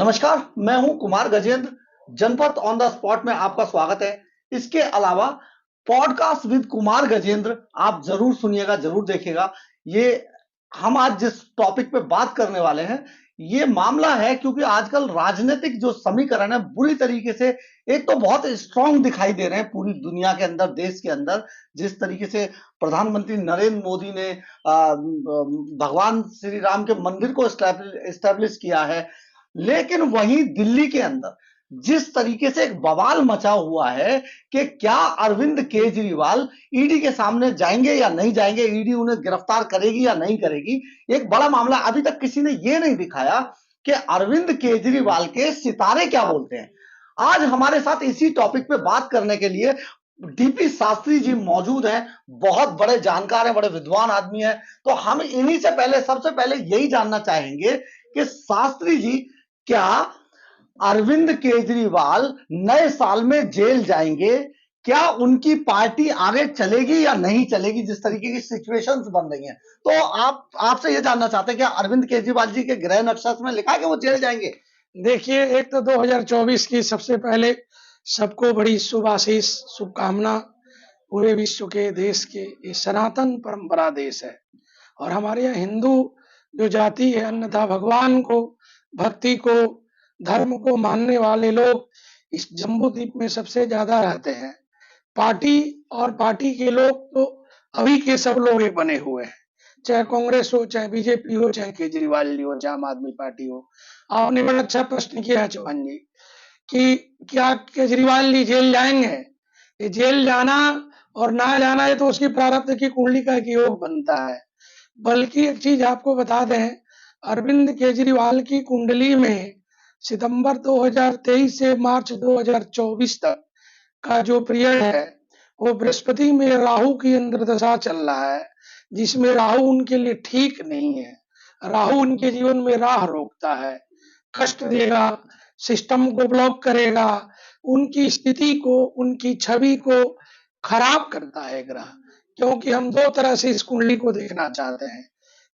नमस्कार, मैं हूं कुमार गजेंद्र। जनपद ऑन द स्पॉट में आपका स्वागत है। इसके अलावा पॉडकास्ट विद कुमार गजेंद्र आप जरूर सुनिएगा, जरूर देखिएगा। ये हम आज जिस टॉपिक पे बात करने वाले हैं, ये मामला है क्योंकि आजकल राजनीतिक जो समीकरण है बुरी तरीके से, एक तो बहुत स्ट्रांग दिखाई दे रहे हैं पूरी दुनिया के अंदर, देश के अंदर। जिस तरीके से प्रधानमंत्री नरेंद्र मोदी ने भगवान श्री राम के मंदिर को एस्टैब्लिश किया है, लेकिन वहीं दिल्ली के अंदर जिस तरीके से एक बवाल मचा हुआ है कि क्या अरविंद केजरीवाल ईडी के सामने जाएंगे या नहीं जाएंगे, ईडी उन्हें गिरफ्तार करेगी या नहीं करेगी, एक बड़ा मामला। अभी तक किसी ने यह नहीं दिखाया कि अरविंद केजरीवाल के सितारे क्या बोलते हैं। आज हमारे साथ इसी टॉपिक पे बात करने के लिए डीपी शास्त्री जी मौजूद हैं। बहुत बड़े जानकार हैं, बड़े विद्वान आदमी हैं। तो हम इन्हीं से पहले, सबसे पहले यही जानना चाहेंगे कि शास्त्री जी, क्या अरविंद केजरीवाल नए साल में जेल जाएंगे? क्या उनकी पार्टी आगे चलेगी या नहीं चलेगी, जिस तरीके की सिचुएशंस बन रही हैं? तो आपसे यह जानना चाहते हैं कि अरविंद केजरीवाल जी के गृह नक्शा में लिखा है कि वो जेल जाएंगे? देखिए, एक तो 2024 की सबसे पहले सबको बड़ी शुभ आशीष, शुभकामना। पूरे विश्व के, देश के, ये सनातन परंपरा देश है और हमारे यहाँ हिंदू जो जाति है, अन्यथा भगवान को, भक्ति को, धर्म को मानने वाले लोग इस जम्बूद्वीप में सबसे ज्यादा रहते हैं। पार्टी और पार्टी के लोग तो अभी के सब लोग एक बने हुए हैं, चाहे कांग्रेस हो, चाहे बीजेपी हो, चाहे केजरीवाल जी हो, चाहे आम आदमी पार्टी हो। आपने बड़ा अच्छा प्रश्न किया है चौहान जी कि क्या केजरीवाल जी जेल जाएंगे। ये जेल जाना और ना जाना है तो उसकी प्रारब्ध की कुंडली का एक योग बनता है। बल्कि एक चीज आपको बता दें, अरविंद केजरीवाल की कुंडली में सितंबर 2023 से मार्च 2024 तक का जो पीरियड है, वो बृहस्पति में राहु की अंतर्दशा चल रहा है, जिसमें राहु उनके लिए ठीक नहीं है। राहु उनके जीवन में राह रोकता है, कष्ट देगा, सिस्टम को ब्लॉक करेगा, उनकी स्थिति को, उनकी छवि को खराब करता है ग्रह। क्योंकि हम दो तरह से इस कुंडली को देखना चाहते हैं।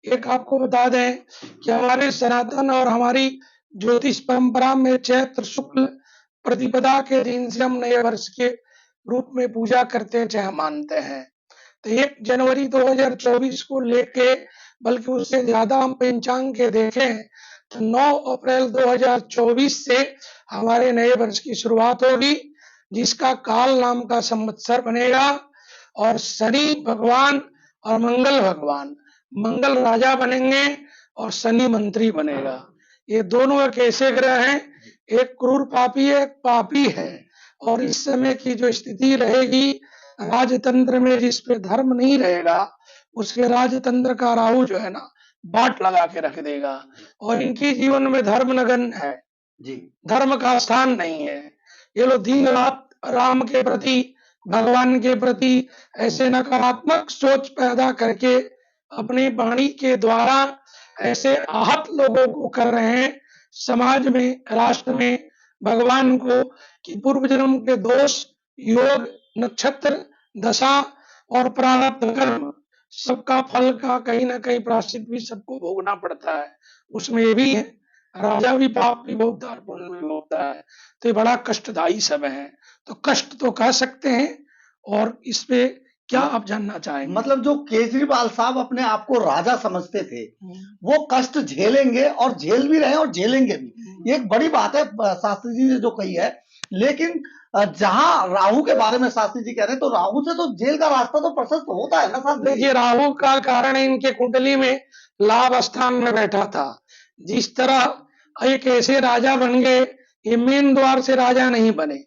एक आपको बता दें कि हमारे सनातन और हमारी ज्योतिष परंपरा में चैत्र शुक्ल प्रतिपदा के दिन से हम नए वर्ष के रूप में पूजा करते हैं, चाहे मानते हैं। तो 1 जनवरी 2024 को लेके, बल्कि उससे ज्यादा हम पंचांग के देखें तो 9 अप्रैल 2024 से हमारे नए वर्ष की शुरुआत होगी, जिसका काल नाम का संवत्सर बनेगा। और शनि भगवान और मंगल भगवान, मंगल राजा बनेंगे और शनि मंत्री बनेगा। ये दोनों एक ऐसे ग्रह हैं, एक क्रूर पापी है, एक पापी है। और इस समय की जो स्थिति रहेगी राजतंत्र में, जिस पे धर्म नहीं रहेगा उसके राजतंत्र का राहु जो है ना, बाट लगा के रख देगा। और इनके जीवन में धर्म नगन है जी, धर्म का स्थान नहीं है। ये लोग दिन रात राम के प्रति, भगवान के प्रति ऐसे नकारात्मक सोच पैदा करके अपनी वाणी के द्वारा ऐसे आहत लोगों को कर रहे हैं समाज में, राष्ट्र में, भगवान को, कि पूर्व जन्म के दोष, योग, नक्षत्र, दशा और प्रारब्ध कर्म, सबका फल का कहीं ना कहीं प्रायश्चित भी सबको भोगना पड़ता है। उसमें ये भी है, राजा भी पाप भी भोगता है, पुण्य भी भोगता है। तो ये बड़ा कष्टदायी समय है। तो कष्ट तो कह सकते हैं। और इस पे क्या आप जानना चाहेंगे? मतलब जो केजरीवाल साहब अपने आप को राजा समझते थे, वो कष्ट झेलेंगे और झेल भी रहे हैं और झेलेंगे भी। ये एक बड़ी बात है शास्त्री जी ने जो कही है। लेकिन जहां राहु के बारे में शास्त्री जी कह रहे हैं, तो राहु से तो जेल का रास्ता तो प्रशस्त होता है ना शास्त्री? देखिए, राहु का कारण इनके कुंडली में लाभ स्थान में बैठा था। जिस तरह एक ऐसे राजा बन गए, ये मेन द्वार से राजा नहीं बने,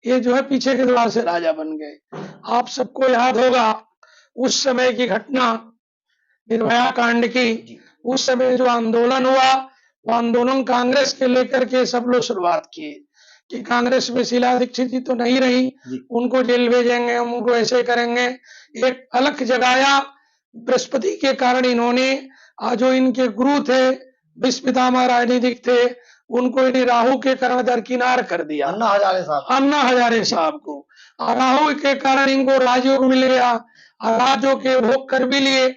ये जो है पीछे के द्वार से राजा बन गए। आप सबको याद होगा उस समय की घटना, निर्भया कांड की। उस समय जो आंदोलन हुआ, वो आंदोलन कांग्रेस के लेकर के सब लोग शुरुआत किए कि कांग्रेस में शीला दीक्षित जी तो नहीं रही, उनको जेल भेजेंगे, हम उनको ऐसे करेंगे। एक अलख जगाया बृहस्पति के कारण इन्होंने, जो इनके गुरु थे, विश्व पितामह राजनीतिक थे, उनको इन्हें राहु के कारण दरकिनार कर दिया, अन्ना हजारे साहब को। और राहु के कारण इनको राजयोग मिल गया, राज्यों के भोग कर भी लिए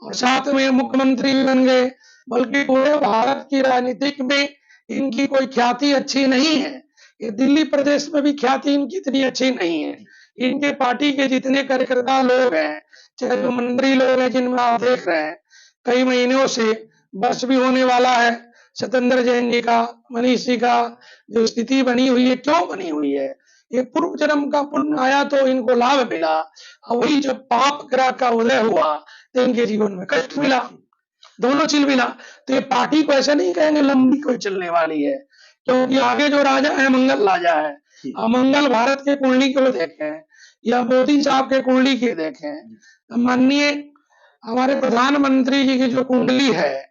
और साथ में मुख्यमंत्री भी बन गए। बल्कि पूरे भारत की राजनीतिक में इनकी कोई ख्याति अच्छी नहीं है। ये दिल्ली प्रदेश में भी ख्याति इनकी इतनी अच्छी नहीं है। इनके पार्टी के जितने कार्यकर्ता लोग हैं, चाहे जो मंत्री लोग हैं जिनमें आप देख रहे हैं, कई महीनों से बस भी होने वाला है सत्येंद्र जैन जी का, मनीष जी का, जो स्थिति बनी हुई है, क्यों बनी हुई है? ये पूर्व जन्म का पुण्य आया तो इनको लाभ मिला, और वही जब पाप ग्रह का उदय हुआ तो इनके जीवन में कष्ट मिला, दोनों चीज मिला। तो ये पार्टी को ऐसा नहीं कहेंगे लंबी कोई चलने वाली है, क्योंकि आगे जो राजा है मंगल राजा है। मंगल भारत के कुंडली को देखें या मोदी साहब के कुंडली के देखें, माननीय हमारे प्रधानमंत्री जी की जो कुंडली है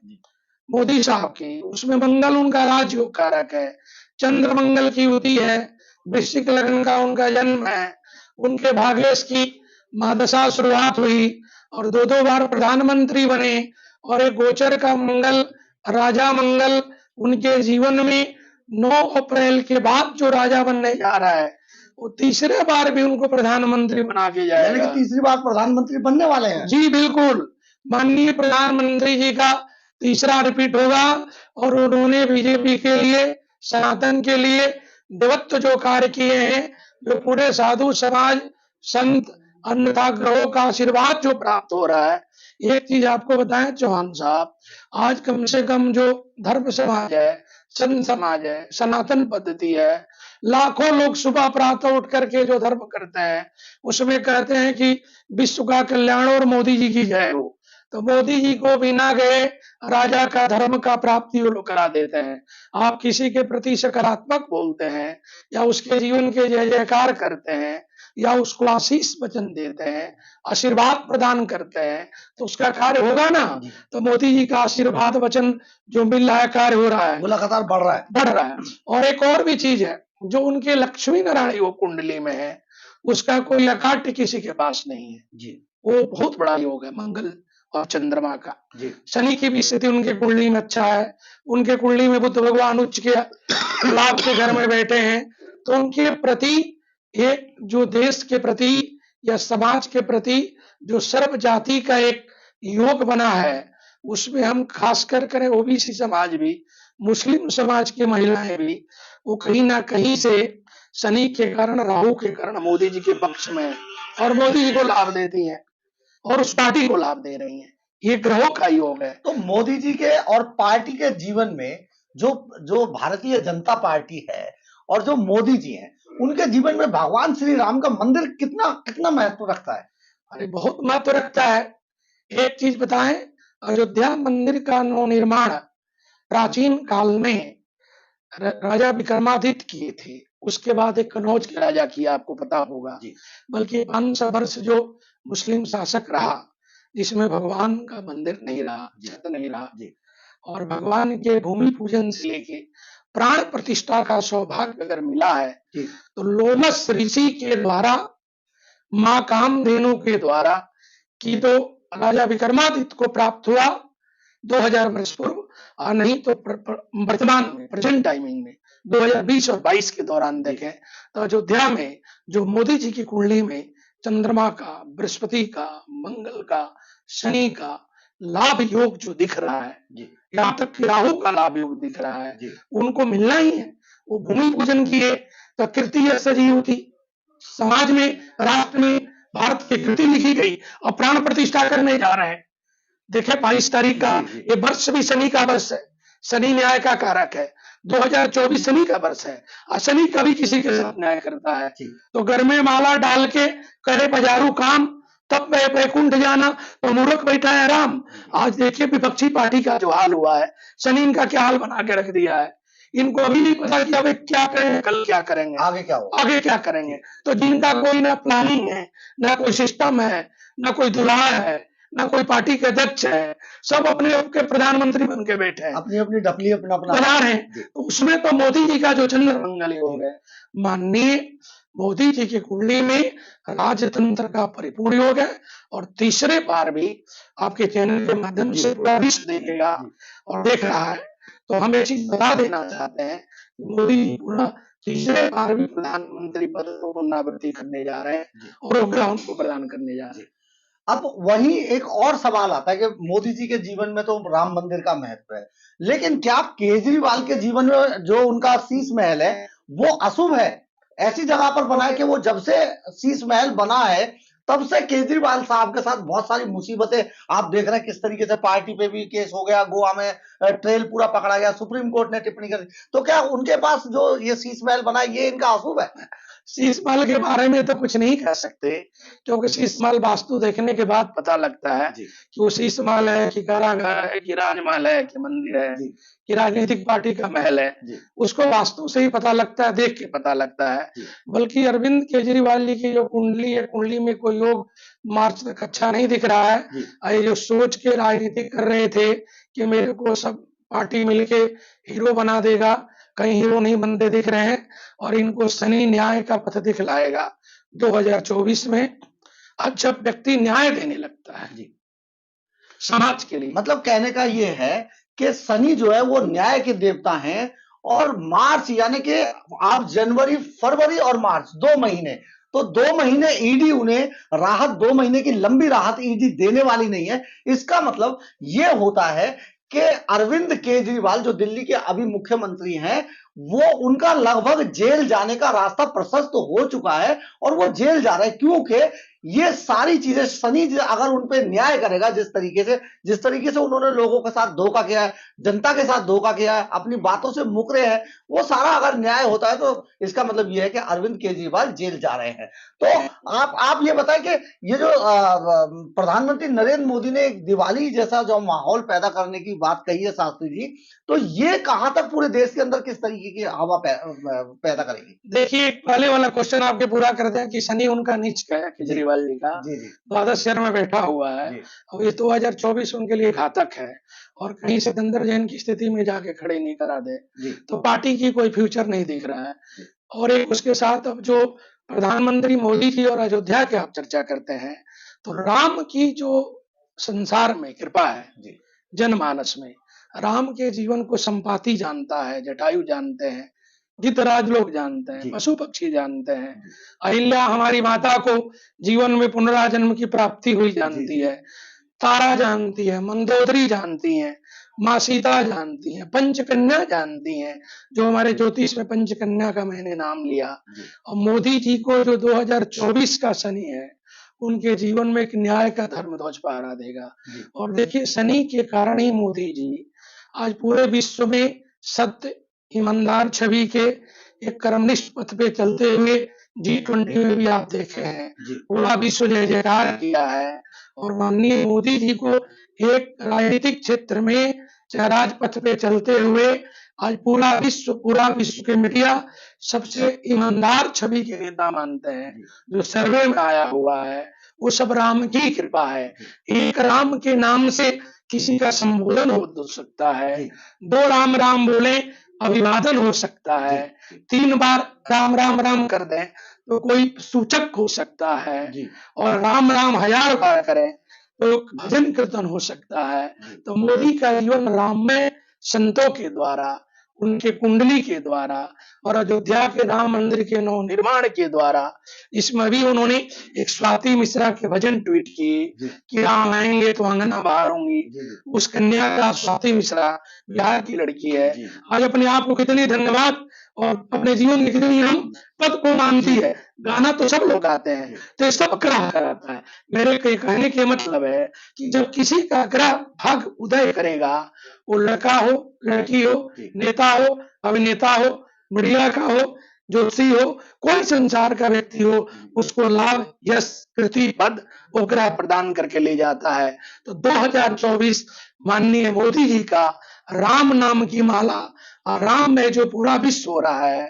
मोदी साहब की, उसमें मंगल उनका राजयोग कारक है, चंद्र मंगल की युति है, वृश्चिक लग्न का उनका जन्म है, उनके भाग्येश की महादशा शुरुआत हुई और दो बार प्रधानमंत्री बने, और एक गोचर का मंगल, राजा मंगल उनके जीवन में 9 अप्रैल के बाद जो राजा बनने जा रहा है, वो तीसरे बार भी उनको प्रधानमंत्री बना के जाएगा। यानी कि तीसरी बार प्रधानमंत्री बनने वाले हैं। जी बिल्कुल, माननीय प्रधानमंत्री जी का तीसरा रिपीट होगा, और उन्होंने बीजेपी के लिए, सनातन के लिए देवत्व जो कार्य किए हैं, जो पूरे साधु समाज, संत, अन्यथा ग्रहों का आशीर्वाद जो प्राप्त हो रहा है। एक चीज आपको बताएं चौहान साहब, आज कम से कम जो धर्म समाज है, संत समाज है, सनातन पद्धति है, लाखों लोग सुबह प्रातः उठ करके जो धर्म करते हैं उसमें कहते हैं कि विश्व का कल्याण और मोदी जी की जय हो। तो मोदी जी को बिना गए राजा का धर्म का प्राप्ति वो लोग करा देते हैं। आप किसी के प्रति सकारात्मक बोलते हैं या उसके जीवन के जय जयकार करते हैं या उसको आशीष वचन देते हैं, आशीर्वाद प्रदान करते हैं, तो उसका कार्य होगा ना। तो मोदी जी का आशीर्वाद वचन जो मिल रहा है, कार्य हो रहा है, वो लगातार बढ़ रहा है। और एक और भी चीज है, जो उनके लक्ष्मी नारायण योग कुंडली में है, उसका कोई अकाट्य किसी के पास नहीं है जी। वो बहुत बड़ा योग है मंगल और चंद्रमा का जी। शनि की भी स्थिति उनके कुंडली में अच्छा है, उनके कुंडली में बुद्ध भगवान उच्च के लाभ के घर में बैठे हैं। तो उनके प्रति एक जो देश के प्रति या समाज के प्रति जो सर्व जाति का एक योग बना है, उसमें हम खासकर करें ओबीसी समाज भी, मुस्लिम समाज की महिलाएं भी, वो कहीं ना कहीं से शनि के कारण, राहु के कारण मोदी जी के पक्ष में है और मोदी जी को लाभ देती हैं और उस पार्टी को लाभ दे रही हैं। ये ग्रहों का योग है। तो मोदी जी के और पार्टी के जीवन में जो भारतीय जनता पार्टी है और जो मोदी जी हैं, उनके जीवन में भगवान श्री राम का मंदिर कितना महत्व रखता है? अरे बहुत महत्व रखता है। एक चीज बताएं, अयोध्या मंदिर का नवनिर्माण प्राचीन काल में राजा विक्रमादित्य किए थे, उसके बाद एक कनौज के राजा किया, आपको पता होगा। बल्कि 500 वर्ष जो मुस्लिम शासक रहा, जिसमें भगवान का मंदिर नहीं रहा, छत नहीं रहा, और भगवान के भूमि पूजन से लेके प्राण प्रतिष्ठा का सौभाग्य अगर मिला है तो लोमस ऋषि के द्वारा, मां कामधेनु के द्वारा की तो राजा विक्रमादित्य को प्राप्त हुआ 2000 वर्ष पूर्व, और नहीं तो वर्तमान में, प्रेजेंट टाइमिंग में 2020 और 22 के दौरान देखें तो अयोध्या में जो मोदी जी की कुंडली में चंद्रमा का, बृहस्पति का, मंगल का, शनि का लाभ योग जो दिख रहा है, यहाँ तक कि राहु का लाभ योग दिख रहा है, उनको मिलना ही है। वो भूमि पूजन किए तो कीर्ति सजी होती, समाज में, राष्ट्र में भारत की कीर्ति लिखी गई और प्राण प्रतिष्ठा करने जा रहे हैं। देखे 22 तारीख का ये वर्ष भी शनि का वर्ष है, शनि न्याय का कारक है, 2024 शनि का वर्ष है, और शनि कभी किसी के साथ न्याय करता है। तो घर में माला डाल के करे बाजारू काम, तब वह वैकुंठ जाना तो मूर्ख बैठा है राम। आज देखिए विपक्षी पार्टी का जो हाल हुआ है, शनि इनका क्या हाल बना के रख दिया है। इनको अभी नहीं पता कि अब क्या करेंगे, कल क्या करेंगे, आगे क्या करेंगे। तो जिनका कोई ना प्लानिंग है, ना कोई सिस्टम है, ना कोई दुल्हा है, ना कोई पार्टी के अध्यक्ष है, सब अपने आपके प्रधानमंत्री बन के बैठे हैं, अपनी डपली अपना बना रहे हैं। तो उसमें तो मोदी जी का जो चंद्र मंगल योग है, माननीय मोदी जी की कुंडली में राजतंत्र का परिपूर्ण योग है। और तीसरे बार भी आपके चैनल के माध्यम से पूरा विश्व देखेगा और देख रहा है। तो हम ये चीज बता देना चाहते हैं कि मोदी जी पूरा तीसरे बार भी प्रधानमंत्री पद को पुनरावृत्ति करने जा रहे हैं और उनको प्रदान करने जा रहे हैं। अब वही एक और सवाल आता है कि मोदी जी के जीवन में तो राम मंदिर का महत्व है, लेकिन क्या केजरीवाल के जीवन में जो उनका शीश महल है वो अशुभ है? ऐसी जगह पर बना है कि वो जब से शीश महल बना है तब से केजरीवाल साहब के साथ बहुत सारी मुसीबतें आप देख रहे हैं, किस तरीके से पार्टी पे भी केस हो गया, गोवा में ट्रेल पूरा पकड़ा गया, सुप्रीम कोर्ट ने टिप्पणी कर दी। तो क्या उनके पास जो ये शीश महल बना है ये इनका अशुभ है? शीश महल के बारे में तो कुछ नहीं कह सकते, क्योंकि शीश महल वास्तु देखने के बाद पता लगता है जी कि वो शीश महल है कि कारागार है कि राजमहल है कि मंदिर है जी कि राजनीतिक पार्टी का महल है। जी उसको वास्तु से ही पता लगता है, देख के पता लगता है। जी बल्कि अरविंद केजरीवाल जी की जो कुंडली है, कुंडली में कोई योग मार्च तक अच्छा नहीं दिख रहा है। जी ये जो सोच के राजनीति कर रहे थे कि मेरे को सब पार्टी मिलके हीरो बना देगा, कहीं हीरो नहीं बनते दिख रहे हैं, और इनको शनि न्याय का पथ दिखलाएगा 2024 में। अब जब व्यक्ति न्याय देने लगता है जी समाज के लिए, मतलब कहने का ये है कि शनि जो है वो न्याय के देवता हैं, और मार्च यानी कि आप जनवरी, फरवरी और मार्च 2 महीने, तो 2 महीने ईडी उन्हें राहत, 2 महीने की लंबी राहत ईडी देने वाली नहीं है। इसका मतलब ये होता है कि अरविंद केजरीवाल जो दिल्ली के अभी मुख्यमंत्री हैं, वो उनका लगभग जेल जाने का रास्ता प्रशस्त हो चुका है, और वो जेल जा रहे हैं क्योंकि ये सारी चीजें शनि अगर उन पे न्याय करेगा, जिस तरीके से उन्होंने लोगों के साथ धोखा किया है, जनता के साथ धोखा किया है, अपनी बातों से मुकरे हैं, वो सारा अगर न्याय होता है तो इसका मतलब ये है कि अरविंद केजरीवाल जेल जा रहे हैं। तो आप ये बताएं कि ये जो प्रधानमंत्री नरेंद्र मोदी ने एक दिवाली जैसा जो माहौल पैदा करने की बात कही है शास्त्री जी, तो ये कहां तक पूरे देश के अंदर किस तरीके की हवा पैदा करेगी? देखिए पहले वाला क्वेश्चन आपके पूरा कर दें कि शनि उनका नीच का है केजरीवाल जी का, जी जी द्वादश शहर में बैठा हुआ है, जी और ये 2024 उनके लिए घातक है, और कहीं सिकंदर जैन की स्थिति में जाके खड़े नहीं करा दे जी तो पार्टी की कोई फ्यूचर नहीं दिख रहा है। जी और एक उसके साथ अब जो प्रधानमंत्री मोदी जी और अयोध्या की आप चर्चा करते हैं, तो राम की जो संसार में कृपा है, जी जनमानस में राम के जीवन को संपाति जानता है, जटायु जानते हैं, गिद्धराज लोग जानते हैं, जी पशु पक्षी जानते हैं, जी अहिल्या हमारी माता को जीवन में पुनराजन्म की प्राप्ति हुई जी जानती जी है, तारा जानती है, मंदोदरी जानती है, माँ सीता जानती है, पंचकन्या जानती हैं, जो हमारे ज्योतिष में पंचकन्या का मैंने नाम लिया। जी और मोदी जी को जो 2024 का शनि है, उनके जीवन में एक न्याय का धर्म ध्वज फहरा देगा। जी और देखिए शनि के कारण ही मोदी जी आज पूरे विश्व में सत्य, ईमानदार छवि के एक कर्मनिष्ठ पथ पे चलते हुए G20 में भी आप देखे हैं, जी पूरा विश्व जय जयकार किया है। और माननीय मोदी जी को एक राजनीतिक क्षेत्र में राजपथ पे चलते हुए आज पूरा विश्व के मीडिया सबसे ईमानदार छवि के नेता मानते हैं। जो सर्वे में आया हुआ है वो सब राम की कृपा है। एक राम के नाम से किसी का संबोधन हो सकता है, जी 2 राम राम बोले अभिवादन हो सकता है, 3 बार राम राम राम कर दें तो कोई सूचक हो सकता है, जी और राम राम 1000 बार करें तो भजन कीर्तन हो सकता है। तो मोदी का जीवन राममय संतों के द्वारा, उनके कुंडली के द्वारा और अयोध्या के राम मंदिर के नवनिर्माण के द्वारा, इसमें भी उन्होंने एक स्वाति मिश्रा के भजन ट्वीट किए कि राम आएंगे तो अंगना बाहर होंगी। उस कन्या का स्वाति मिश्रा बिहार की लड़की है, आज अपने आप को कितनी धन्यवाद और अपने जीवन में कितनी हम पद को मानती है। गाना तो सब लोग गाते हैं, तो ये सब ग्रह कराता है। मेरे कहने के मतलब है कि जब किसी का ग्रह भाग उदय करेगा, वो लड़का हो, लड़की हो, नेता हो, अभिनेता हो, मीडिया का हो, ज्योतिषी हो, कोई संसार का व्यक्ति हो, उसको लाभ, यश, कृति, पद वो ग्रह प्रदान करके ले जाता है। तो 2024 माननीय मोदी जी का राम नाम की माला, और राम में जो पूरा विश्व हो रहा है,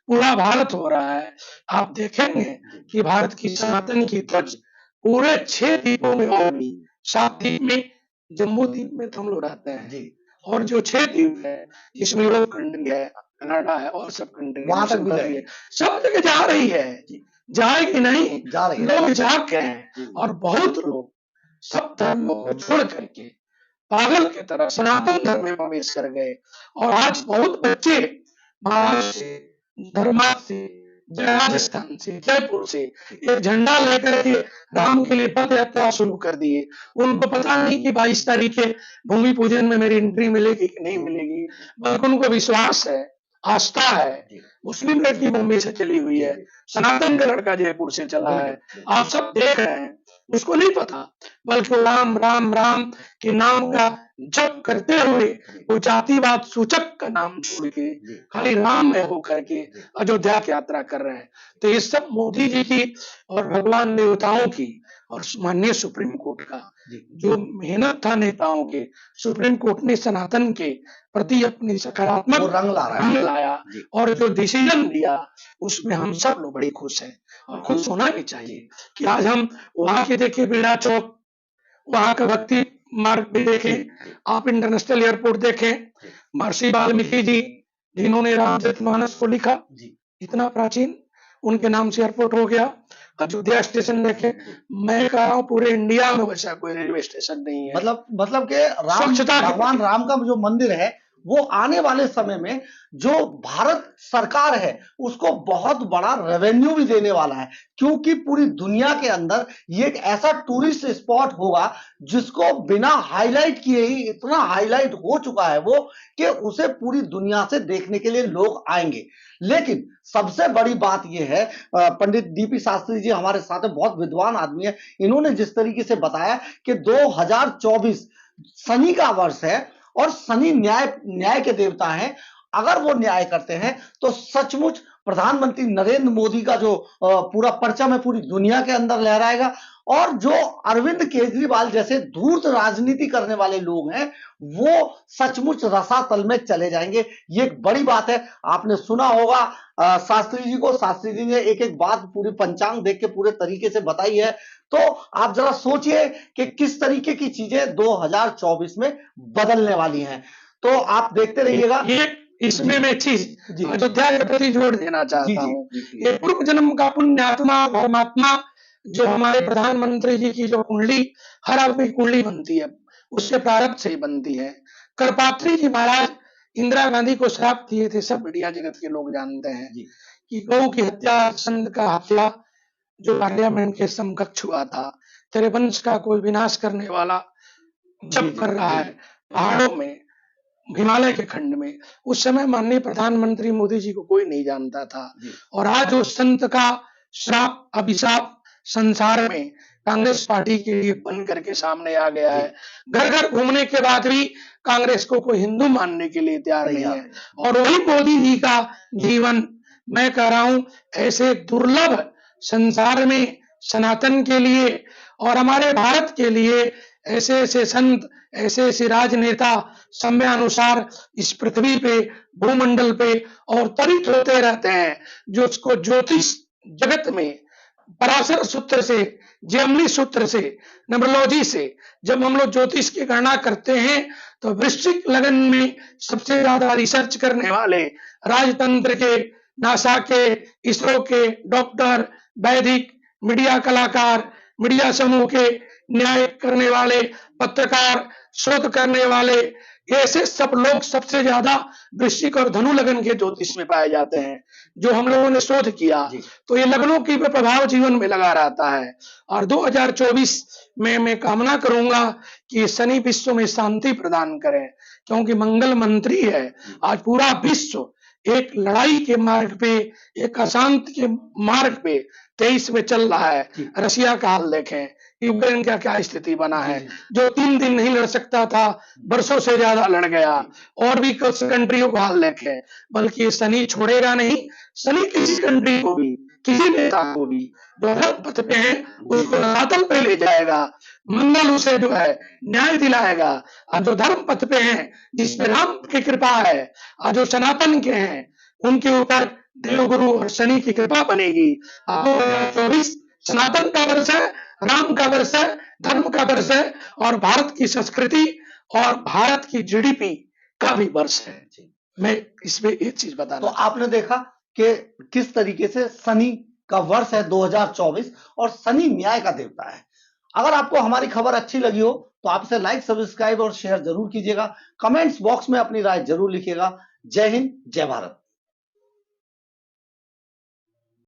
पूरा भारत हो रहा है, आप देखेंगे कि भारत की सनातन की ध्वज पूरे 6 द्वीपों में होगी। 7 द्वीप में, जम्बू द्वीप में तो हम लोग रहते हैं, और जो 6 द्वीप है जिसमें लोग कंट्री है, कनाडा है और सब कंट्री वहां तक भी है, सब जगह जा रही है, जाएगी नहीं, जा रही है। लोग जाके हैं, और बहुत लोग सब धर्मों को छोड़ करके पागल की तरह सनातन धर्म में प्रवेश कर गए। और आज बहुत बच्चे महाराष्ट्र से, धर्मार्थ से, राजस्थान से, जयपुर से एक झंडा लेकर के राम के लिए पद यात्रा शुरू कर दिए। उनको पता नहीं कि 22 तारीख के भूमि पूजन में मेरी एंट्री मिलेगी कि नहीं मिलेगी, बल्कि उनको विश्वास है, आस्था है। मुस्लिम लड़की मुंबई से चली हुई है, सनातन का लड़का जयपुर से चला है, आप सब देख रहे हैं। उसको नहीं पता, बल्कि राम राम राम के नाम का जप करते हुए वो जातिवाद सूचक का नाम छोड़ के खाली राम में होकर के अयोध्या की यात्रा कर रहे हैं। तो ये सब मोदी जी की और भगवान देवताओं की और माननीय सुप्रीम कोर्ट का जो मेहनत था नेताओं के, सुप्रीम कोर्ट ने सनातन के प्रति अपनी सकारात्मक रंग लाया और जो डिसीजन दिया उसमें हम सब लोग बड़ी खुश हैं और खुश होना भी चाहिए कि आज हम वहां के देखे बिड़ा चौक, वहां का भक्ति मार्ग भी देखें, आप इंटरनेशनल एयरपोर्ट देखें, महर्षि वाल्मीकि जी जिन्होंने रामचरितमानस को लिखा, इतना प्राचीन, उनके नाम से एयरपोर्ट हो गया। अयोध्या स्टेशन देखे, मैं कह रहा हूँ पूरे इंडिया में वैसा कोई रेलवे स्टेशन नहीं है। मतलब के भगवान राम का जो मंदिर है वो आने वाले समय में जो भारत सरकार है उसको बहुत बड़ा रेवेन्यू भी देने वाला है, क्योंकि पूरी दुनिया के अंदर ये एक ऐसा टूरिस्ट स्पॉट होगा जिसको बिना हाईलाइट किए ही इतना हाईलाइट हो चुका है वो कि उसे पूरी दुनिया से देखने के लिए लोग आएंगे। लेकिन सबसे बड़ी बात यह है, पंडित डीपी शास्त्री जी हमारे साथ है, बहुत विद्वान आदमी है, इन्होंने जिस तरीके से बताया कि 2024 शनि का वर्ष है और शनि न्याय के देवता हैं। अगर वो न्याय करते हैं तो सचमुच प्रधानमंत्री नरेंद्र मोदी का जो पूरा परचम है पूरी दुनिया के अंदर लहराएगा और जो अरविंद केजरीवाल जैसे धूर्त राजनीति करने वाले लोग हैं वो सचमुच रसातल में चले जाएंगे। ये एक बड़ी बात है। आपने सुना होगा शास्त्री जी को, शास्त्री जी ने एक एक बात पूरी पंचांग देख के पूरे तरीके से बताई है। तो आप जरा सोचिए कि किस तरीके की चीजें 2024 में बदलने वाली हैं। तो आप देखते रहिएगा। इसमें मैं चीज अयोध्या के प्रति जोड़ देना चाहता हूँ। ये पूर्व जन्म का पुण्यात्मा परमात्मा जो हमारे प्रधानमंत्री जी की जो कुंडली, हर आदमी की कुंडली बनती है, उसके प्रारब्ध से ही बनती है। करपात्री जी महाराज इंदिरा गांधी को श्राप दिए थे, सब मीडिया जगत के लोग जानते हैं कि गौ की हत्या, संत का हत्या जो पार्लियामेंट के समकक्ष हुआ था, तेरे वंश का कोई विनाश करने वाला जब कर रहा है पहाड़ों में, हिमालय के खंड में। उस समय माननीय प्रधानमंत्री मोदी जी को कोई नहीं जानता था और आज उस संत का श्राप अभिशाप संसार में कांग्रेस पार्टी के लिए बन करके सामने आ गया है। घर घर घूमने के बाद भी कांग्रेस को कोई हिंदू मानने के लिए तैयार नहीं है। और वही मोदी जी का जीवन, मैं कह रहा हूं, ऐसे दुर्लभ संसार में सनातन के लिए और हमारे भारत के लिए ऐसे ऐसे संत, ऐसे ऐसे राजनेता समयानुसार इस पृथ्वी पे, भूमंडल पे अवतरित होते रहते हैं, जो उसको ज्योतिष जगत में पराशर सूत्र से, जेमनी सूत्र से, न्यूमरोलॉजी से जब हम लोग ज्योतिष की गणना करते हैं तो वृश्चिक लगन में सबसे ज्यादा रिसर्च करने वाले राजतंत्र के, नासा के, इसरो के डॉक्टर, वैदिक, मीडिया कलाकार, मीडिया समूह के न्याय करने वाले, पत्रकार, शोध करने वाले, ऐसे सब लोग सबसे ज्यादा वृश्चिक और धनु लगन के ज्योतिष में पाए जाते हैं। जो हम लोगों ने शोध किया तो ये लगनों की प्रभाव जीवन में लगा रहता है। और 2024 में मैं कामना करूंगा कि शनि विश्व में शांति प्रदान करे, क्योंकि मंगल मंत्री है। आज पूरा विश्व एक लड़ाई के मार्ग पे, एक अशांति के मार्ग पे 23 में चल रहा है। रशिया का हाल देखें, यूक्रेन का क्या स्थिति बना है, जो 3 दिन नहीं लड़ सकता था बरसों से ज्यादा लड़ गया। और भी कुछ कंट्रियों का हाल देखें, बल्कि शनि छोड़ेगा नहीं। शनि किसी कंट्री को भी, किसी नेता को भी जो धर्म पथ पे है उसको रसातल पे ले जाएगा। मंगल उसे जो है न्याय दिलाएगा। और जो धर्म पथ पे है, जिसमें राम की कृपा है, और जो सनातन के हैं उनके ऊपर देवगुरु और शनि की कृपा बनेगी। 2024 सनातन का वर्ष है, राम का वर्ष है, धर्म का वर्ष है और भारत की संस्कृति और भारत की जीडीपी का भी वर्ष है। मैं इसमें एक चीज बता तो आपने देखा कि किस तरीके से शनि का वर्ष है 2024 और शनि न्याय का देवता है। अगर आपको हमारी खबर अच्छी लगी हो तो आप इसे लाइक, सब्सक्राइब और शेयर जरूर कीजिएगा। कमेंट्स बॉक्स में अपनी राय जरूर लिखिएगा। जय हिंद, जय भारत।